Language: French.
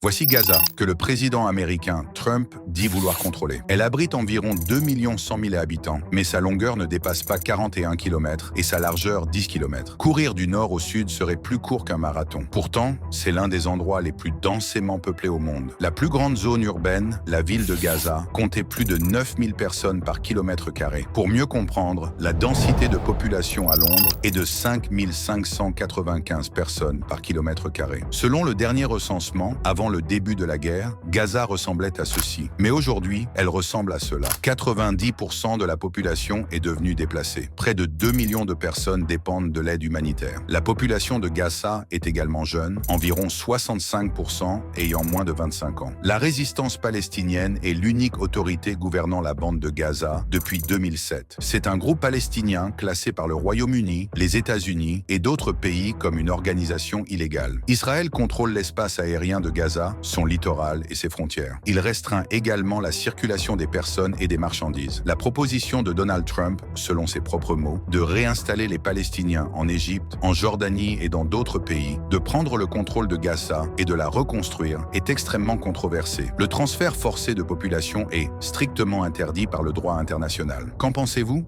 Voici Gaza, que le président américain Trump dit vouloir contrôler. Elle abrite environ 2 100 000 habitants, mais sa longueur ne dépasse pas 41 km et sa largeur 10 km. Courir du nord au sud serait plus court qu'un marathon. Pourtant, c'est l'un des endroits les plus densément peuplés au monde. La plus grande zone urbaine, la ville de Gaza, comptait plus de 9 000 personnes par kilomètre carré. Pour mieux comprendre, la densité de population à Londres est de 5 595 personnes par kilomètre carré. Selon le dernier recensement, avant le début de la guerre, Gaza ressemblait à ceci. Mais aujourd'hui, elle ressemble à cela. 90% de la population est devenue déplacée. Près de 2 millions de personnes dépendent de l'aide humanitaire. La population de Gaza est également jeune, environ 65% ayant moins de 25 ans. La résistance palestinienne est l'unique autorité gouvernant la bande de Gaza depuis 2007. C'est un groupe palestinien classé par le Royaume-Uni, les États-Unis et d'autres pays comme une organisation illégale. Israël contrôle l'espace aérien de Gaza, son littoral et ses frontières. Il restreint également la circulation des personnes et des marchandises. La proposition de Donald Trump, selon ses propres mots, de réinstaller les Palestiniens en Égypte, en Jordanie et dans d'autres pays, de prendre le contrôle de Gaza et de la reconstruire est extrêmement controversée. Le transfert forcé de population est strictement interdit par le droit international. Qu'en pensez-vous ?